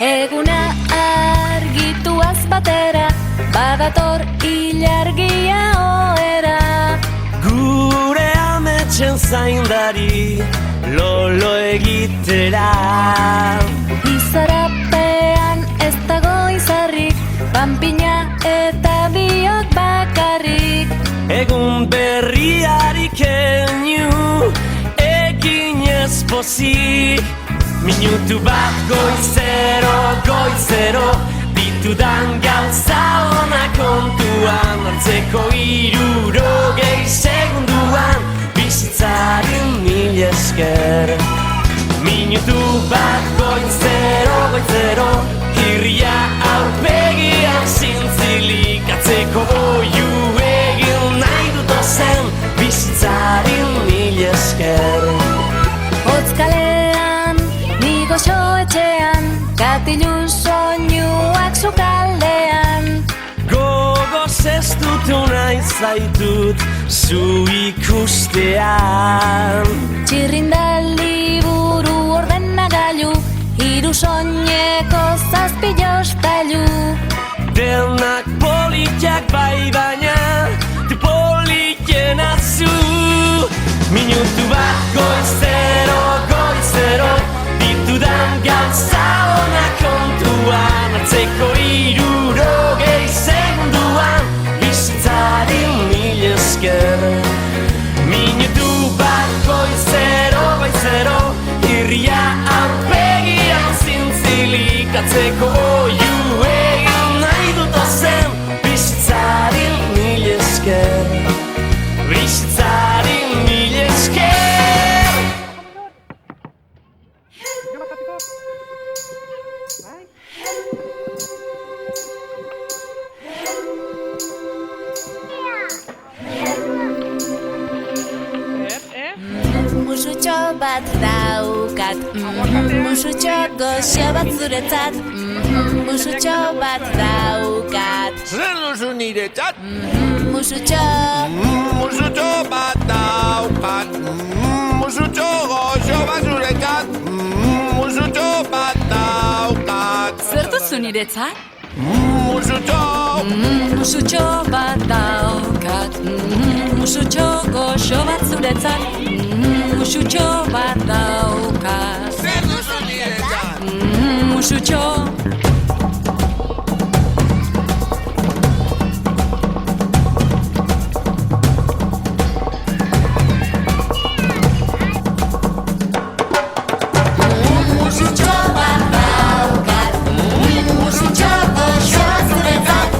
Eguna argituaz batera, badator ilargia ohera. Gure ametsen zaindari, lolo egitera. Izarapean ez dago izarrik, panpina eta biok bakarrik. Egun berriari keinu, egin ez pozik. Minutu bat goizero, goizero, ditudan gauza ona kontuan. Hartzeko 60 segunduan, bizitzari mil esker. Minutu bat goizero, goizero, irria aurpegian zintzilik. Atzeko oiu egin nahi dut ozen, bizitzari mil esker. Otzkalean, ni goxo etxean, katilu soinuak sukaldean. Gogoz ez dutu nahi zaitut, zu ikustean. Txirrindaldi buru ordenagailu, 3 soineko 7 jostailu. Denak politiak bai baina, tu politiena zu. Minutu bat goizero, goizero, ditudan gauza ona kontuan. Hartzeko 60 segunduan, bizitzari mil esker. Minutu bat goizero, goizero, irria aurpegian zintzilik. Atzeko oiu egin nahi dut ozen, bizitzari mil esker. Bizitzari mil esker. Musutxo bat daukat, musutxo goxo bat zuretzat. Musutxo bat daukat, Zer duzu niretzat? musutxo. Musutxo bat daukat, musutxo goxo bat zuretzat. Musutxo bat daukat. Zer duzu niretzat? Musutxo Musutxo bat daukat, musutxo goxo bat zuretzat, musutxo bat daukat, zer duzu niretzat? musutxo. Musutxo bat daukat, musutxo goxo bat zuretzat,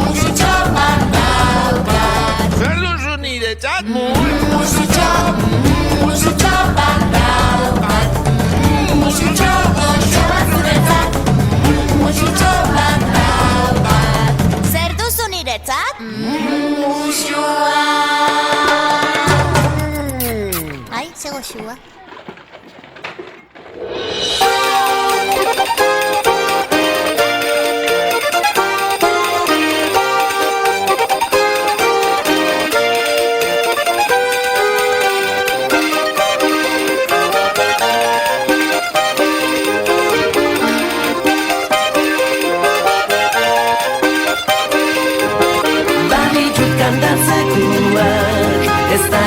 musutxo bat daukat. Zer duzu niretzat? Musutxo bat daukat, musutxo goxo bat zuretzat, musutxo bat daukat. Zer duzu niretzat? Musua. Ai, ze goxua. Baditut kantatzekuak ez da